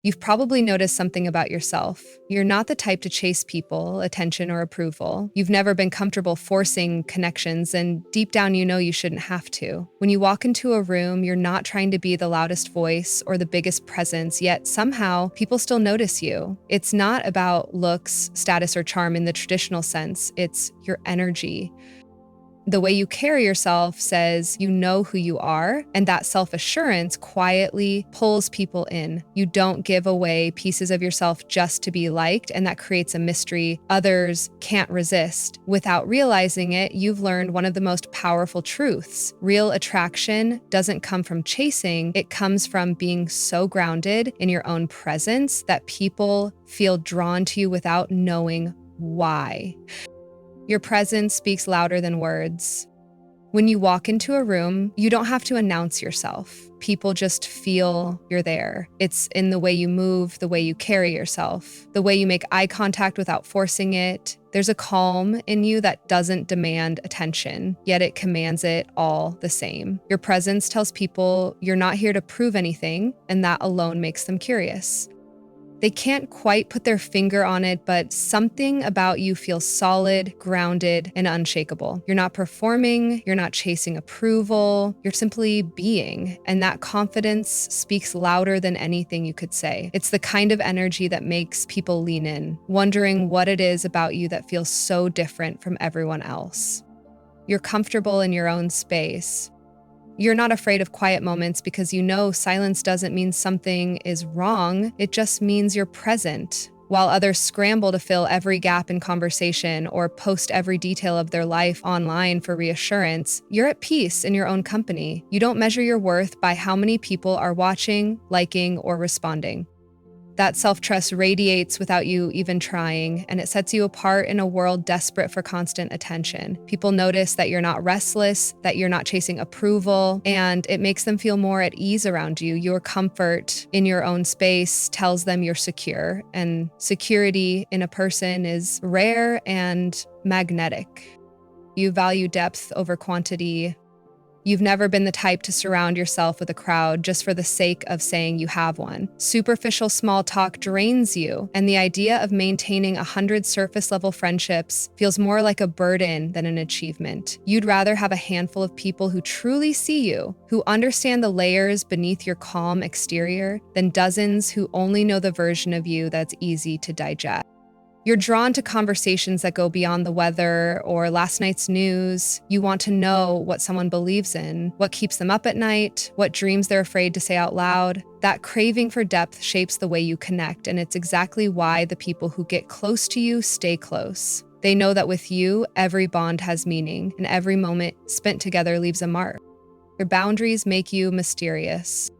You've probably noticed something about yourself. You're not the type to chase people, attention, or approval. You've never been comfortable forcing connections, and deep down you know you shouldn't have to. When you walk into a room, you're not trying to be the loudest voice or the biggest presence, yet somehow people still notice you. It's not about looks, status, or charm in the traditional sense. It's your energy. The way you carry yourself says you know who you are, and that self-assurance quietly pulls people in. You don't give away pieces of yourself just to be liked, and that creates a mystery others can't resist. Without realizing it, you've learned one of the most powerful truths. Real attraction doesn't come from chasing, it comes from being so grounded in your own presence that people feel drawn to you without knowing why. Your presence speaks louder than words. When you walk into a room, you don't have to announce yourself. People just feel you're there. It's in the way you move, the way you carry yourself, the way you make eye contact without forcing it. There's a calm in you that doesn't demand attention, yet it commands it all the same. Your presence tells people you're not here to prove anything, and that alone makes them curious. They can't quite put their finger on it, but something about you feels solid, grounded, and unshakable. You're not performing, you're not chasing approval, you're simply being. And that confidence speaks louder than anything you could say. It's the kind of energy that makes people lean in, wondering what it is about you that feels so different from everyone else. You're comfortable in your own space. You're not afraid of quiet moments because you know silence doesn't mean something is wrong, it just means you're present. While others scramble to fill every gap in conversation or post every detail of their life online for reassurance, you're at peace in your own company. You don't measure your worth by how many people are watching, liking, or responding. That self-trust radiates without you even trying, and it sets you apart in a world desperate for constant attention. People notice that you're not restless, that you're not chasing approval, and it makes them feel more at ease around you. Your comfort in your own space tells them you're secure, and security in a person is rare and magnetic. You value depth over quantity. You've never been the type to surround yourself with a crowd just for the sake of saying you have one. Superficial small talk drains you, and the idea of maintaining 100 surface-level friendships feels more like a burden than an achievement. You'd rather have a handful of people who truly see you, who understand the layers beneath your calm exterior, than dozens who only know the version of you that's easy to digest. You're drawn to conversations that go beyond the weather or last night's news. You want to know what someone believes in, what keeps them up at night, what dreams they're afraid to say out loud. That craving for depth shapes the way you connect, and it's exactly why the people who get close to you stay close. They know that with you, every bond has meaning, and every moment spent together leaves a mark. Your boundaries make you mysterious.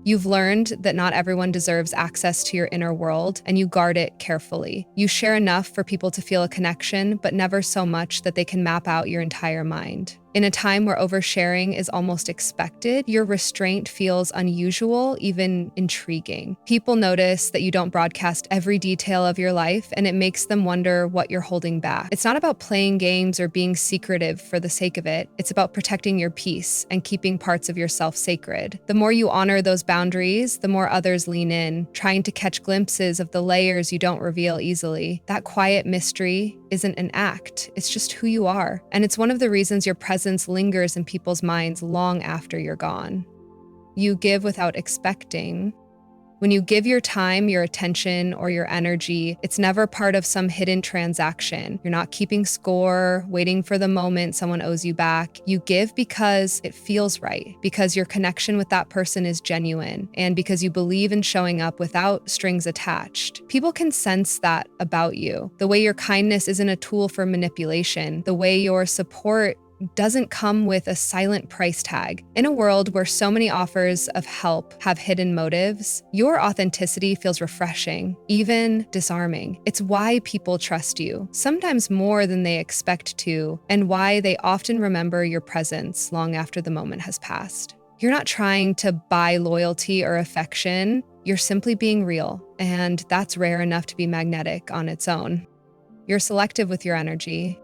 You've learned that not everyone deserves access to your inner world, and you guard it carefully. You share enough for people to feel a connection, but never so much that they can map out your entire mind. In a time where oversharing is almost expected, your restraint feels unusual, even intriguing. People notice that you don't broadcast every detail of your life, and it makes them wonder what you're holding back. It's not about playing games or being secretive for the sake of it. It's about protecting your peace and keeping parts of yourself sacred. The more you honor those boundaries, the more others lean in, trying to catch glimpses of the layers you don't reveal easily. That quiet mystery isn't an act, it's just who you are. And it's one of the reasons your presence lingers in people's minds long after you're gone. You give without expecting. When you give your time, your attention, or your energy, it's never part of some hidden transaction. You're not keeping score, waiting for the moment someone owes you back. You give because it feels right, because your connection with that person is genuine, and because you believe in showing up without strings attached. People can sense that about you. The way your kindness isn't a tool for manipulation, the way your support doesn't come with a silent price tag. In a world where so many offers of help have hidden motives, your authenticity feels refreshing, even disarming. It's why people trust you, sometimes more than they expect to, and why they often remember your presence long after the moment has passed. You're not trying to buy loyalty or affection, you're simply being real, and that's rare enough to be magnetic on its own. You're selective with your energy.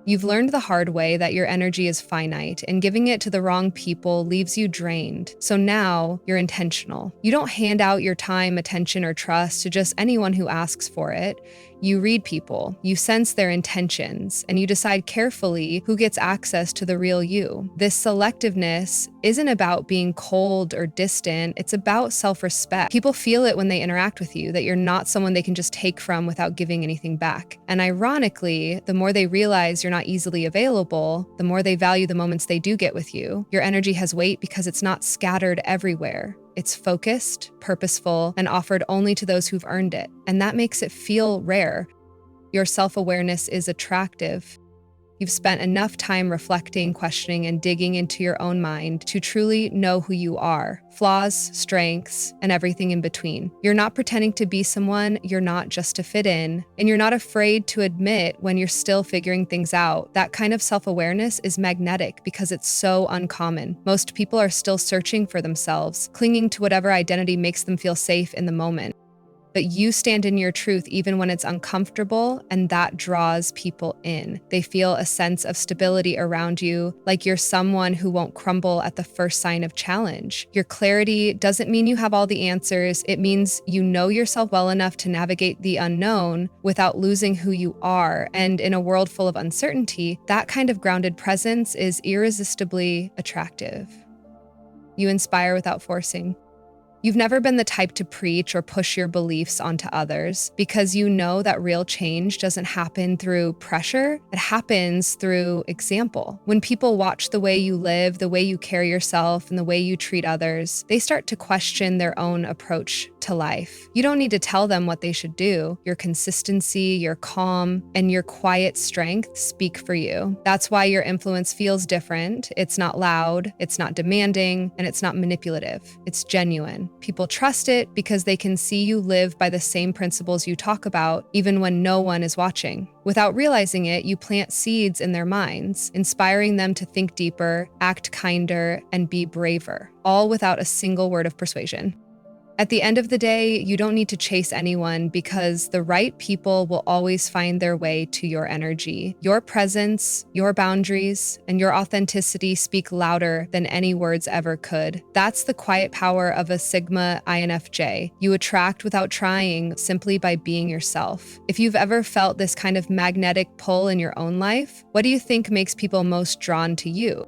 You've learned the hard way that your energy is finite, and giving it to the wrong people leaves you drained. So now you're intentional. You don't hand out your time, attention, or trust to just anyone who asks for it. You read people, you sense their intentions, and you decide carefully who gets access to the real you. This selectiveness isn't about being cold or distant, it's about self-respect. People feel it when they interact with you, that you're not someone they can just take from without giving anything back. And ironically, the more they realize you're not easily available, the more they value the moments they do get with you. Your energy has weight because it's not scattered everywhere. It's focused, purposeful, and offered only to those who've earned it. And that makes it feel rare. Your self-awareness is attractive. You've spent enough time reflecting, questioning, and digging into your own mind to truly know who you are, flaws, strengths, and everything in between. You're not pretending to be someone you're not just to fit in, and you're not afraid to admit when you're still figuring things out. That kind of self-awareness is magnetic because it's so uncommon. Most people are still searching for themselves, clinging to whatever identity makes them feel safe in the moment. But you stand in your truth even when it's uncomfortable, and that draws people in. They feel a sense of stability around you, like you're someone who won't crumble at the first sign of challenge. Your clarity doesn't mean you have all the answers. It means you know yourself well enough to navigate the unknown without losing who you are. And in a world full of uncertainty, that kind of grounded presence is irresistibly attractive. You inspire without forcing. You've never been the type to preach or push your beliefs onto others because you know that real change doesn't happen through pressure, it happens through example. When people watch the way you live, the way you carry yourself, and the way you treat others, they start to question their own approach to life. You don't need to tell them what they should do. Your consistency, your calm, and your quiet strength speak for you. That's why your influence feels different. It's not loud, it's not demanding, and it's not manipulative. It's genuine. People trust it because they can see you live by the same principles you talk about, even when no one is watching. Without realizing it, you plant seeds in their minds, inspiring them to think deeper, act kinder, and be braver, all without a single word of persuasion. At the end of the day, you don't need to chase anyone because the right people will always find their way to your energy. Your presence, your boundaries, and your authenticity speak louder than any words ever could. That's the quiet power of a Sigma INFJ. You attract without trying, simply by being yourself. If you've ever felt this kind of magnetic pull in your own life, what do you think makes people most drawn to you?